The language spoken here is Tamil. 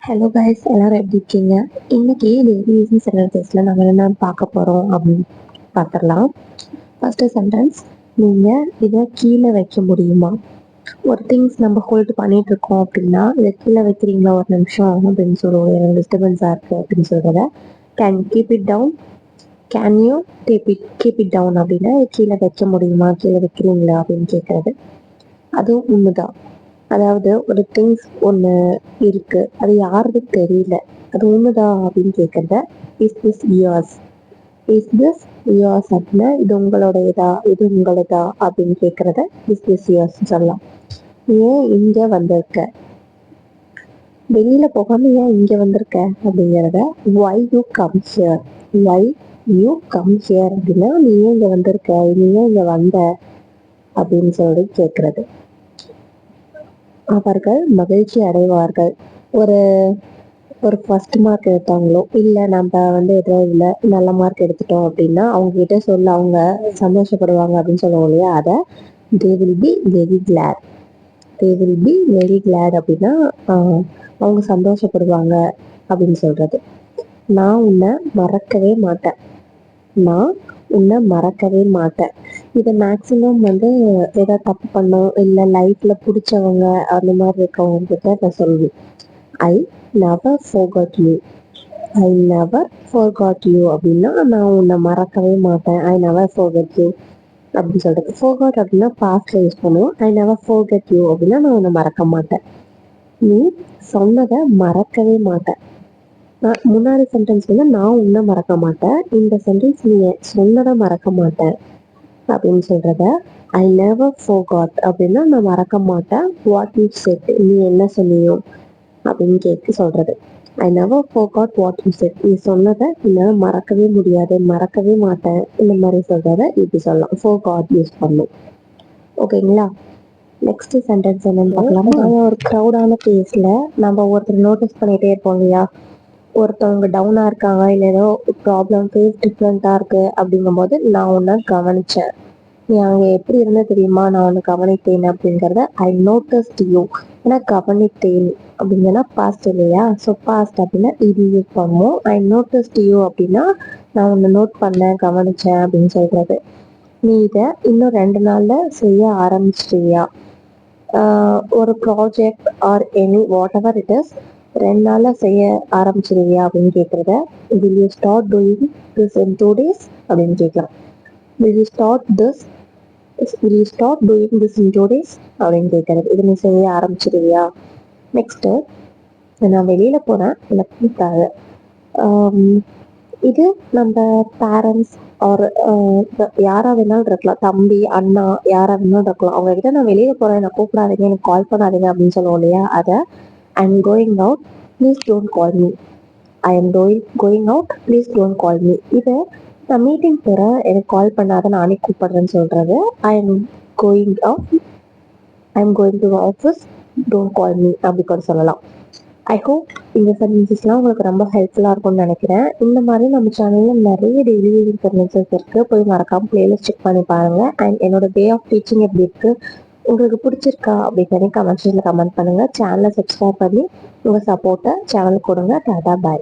ஹலோ கைஸ், எல்லாரும் எப்படி இருக்கீங்க? இன்னைக்கு டெய்லி யூசிங் சென்டென்சஸ்ல நம்ம என்ன பார்க்க போறோம் அப்படின்னு பார்த்துடலாம். ஃபர்ஸ்ட் சென்டென்ஸ், நீங்க இதை கீழே வைக்க முடியுமா? ஒரு திங்ஸ் நம்ம ஹோல்ட் பண்ணிட்டு இருக்கோம் அப்படின்னா, இதை கீழே வைக்கிறீங்களா ஒரு நிமிஷம் அப்படின்னு சொல்லுவோம். எனக்கு டிஸ்டர்பன்ஸா இருக்கு அப்படின்னு சொல்றத. Can keep it down, can you keep it down அப்படின்னா கீழே வைக்க முடியுமா, கீழே வைக்கிறீங்களா அப்படின்னு கேட்கறது. அதுவும் உண்மைதான். அதாவது ஒரு திங்ஸ் ஒன்று இருக்கு, அது யாருக்கு தெரியல, அது உண்மைதான் அப்படின்னு கேட்கறத. Is this yours, is this yours அப்படின்னா இது உங்களுடையதா, இது உங்களதா அப்படின்னு கேட்கறத இஸ் திஸ் யுவர்ஸ் சொல்லலாம். ஏன் இங்க வந்திருக்க, வெளியில போகாம ஏன் இங்க வந்திருக்க அப்படிங்கிறத why you come here, why you come here அப்படின்னா நீ ஏன் இங்க வந்திருக்க, நீ ஏன் இங்க வந்த அப்படின்னு சொல்லி கேட்கறது. அவர்கள் மகிழ்ச்சி அடைவார்கள். ஒரு ஒரு ஃபர்ஸ்ட் மார்க் எடுத்தாங்களோ இல்லை நம்ம ஏதோ இல்லை நல்ல மார்க் எடுத்துட்டோம் அப்படின்னா அவங்க கிட்ட சொல்ல அவங்க சந்தோஷப்படுவாங்க அப்படின்னு சொல்லுவோம் இல்லையா, அதை they will be very glad, they will be very glad அப்படின்னா அவங்க சந்தோஷப்படுவாங்க அப்படின்னு சொல்றது. நான் உன்னை மறக்கவே மாட்டேன், நான் உன்னை மறக்கவே மாட்டேன். இதை மேக்சிமம் ஏதாவது தப்பு பண்ணோம் இல்லை லைஃப்ல பிடிச்சவங்க அந்த மாதிரி இருக்கவங்க கிட்ட நான் சொல்லுவேன். I never forgot you, I never forgot you அப்படின்னா நான் உன்னை மறக்கவே மாட்டேன். ஐ நெவர் ஃபோர்கெட் யூ அப்படின்னு சொல்றது. ஃபோர்காட் அப்படின்னா பாஸ்ட்ல யூஸ் பண்ணுவோம். ஐ நெவர் ஃபோர்கெட் யூ அப்படின்னா நான் உன்னை மறக்க மாட்டேன். நீ சொன்னதை மறக்கவே மாட்டேன். முன்னாடி சென்டென்ஸ் நான் உன்னை மறக்க மாட்டேன், இந்த சென்டென்ஸ் நீ சொன்னதை மறக்க மாட்டேன் அப்படின்னு சொல்றத ஐ நெவர் ஃபோர்காட் அப்படின்னா நான் மறக்க மாட்டேன். வாட் யூ செட், நீ என்ன சொன்னியோ அப்படின்னு கேட்டு சொல்றது. I never forgot what you said, நீ சொன்னதை என்னால் மறக்கவே முடியாது, மறக்கவே மாட்டேன், இந்த மாதிரி சொல்றத இப்படி சொல்லலாம். ஃபோர்காட் யூஸ் பண்ணும். ஓகேங்களா? நெக்ஸ்ட் சென்டென்ஸ் என்னன்னு பார்க்கலாமா? ஒரு க்ரௌடான பிளேஸ்ல நம்ம ஒருத்தர் நோட்டீஸ் பண்ணிட்டே இருப்போம் இல்லையா, ஒருத்தவங்க டவுனா இருக்காங்க இல்லை ஏதோ ப்ராப்ளம் ஃபேஸ் டிஃப்ரெண்டா இருக்கு அப்படிங்கும்போது நான் உன்னை கவனிச்சேன், நீ அங்கே எப்படி இருந்த தெரியுமா, நான் உன்னை கவனித்தேன் அப்படிங்கிறத ஐ நோட்டஸ்ட் யூ. ஏன்னா கவனித்தேன் அப்படிங்கன்னா பாஸ்ட் இல்லையா, ஸோ பாஸ்ட் அப்படின்னா இது யூஸ் பண்ணுவோம். ஐ நோட்டஸ்ட் யூ அப்படின்னா நான் உன்னை நோட் பண்ணேன், கவனிச்சேன் அப்படின்னு சொல்றது. நீ இதை இன்னும் 2 நாள்ல செய்ய ஆரம்பிச்சிட்டியா, ஒரு project or any whatever it is 2 நாள்ல செய்ய ஆரம்பிச்சிருவியா அப்படின்னு கேட்குறத will you start doing this in 2 days அப்படின்னு கேட்கலாம். Will you start this, will you start doing this in 2 days அப்படின்னு கேட்கறது. இது நீ செய்ய ஆரம்பிச்சிருவியா. நெக்ஸ்ட்டு, நான் வெளியில் போகிறேன் என்னை கூப்பிட்டாரு. இது நம்ம பேரண்ட்ஸ் ஆர் யாராக வேணாலும் இருக்கலாம், தம்பி அண்ணா யாராக வேணாலும் இருக்கலாம். அவங்ககிட்ட நான் வெளியில் போகிறேன் என்னை கூப்பிடாதீங்க, எனக்கு கால் பண்ணாதீங்க அப்படின்னு சொல்லுவோம் இல்லையா, அதை I am going out please don't call me, I am going out please don't call me. இதை நான் மீட்டிங் போகிறேன் எனக்கு கால் பண்ணாத நானே கூப்பிடுறேன்னு சொல்கிறது. I am going out, I am going to office, don't call me அப்படி கூட சொல்லலாம். ஐ ஹோப் இந்த சென்டென்சஸ்லாம் உங்களுக்கு ரொம்ப ஹெல்ப்ஃபுல்லாக இருக்கும்னு நினைக்கிறேன். இந்த மாதிரி நம்ம சேனலில் நிறைய டெய்லி யூசிங் சென்டென்சஸ் இருக்குது, போய் மறக்காமல் பிளேலிஸ்ட் செக் பண்ணி பாருங்கள். அண்ட் என்னோட வே ஆஃப் டீச்சிங் எப்படி இருக்குது, உங்களுக்கு பிடிச்சிருக்கா அப்படின்னு கமெண்ட்ஸில் கமெண்ட் பண்ணுங்கள். சேனலை சப்ஸ்கிரைப் பண்ணி உங்கள் சப்போர்ட்டை சேனலுக்கு கொடுங்க. டாடா பாய்.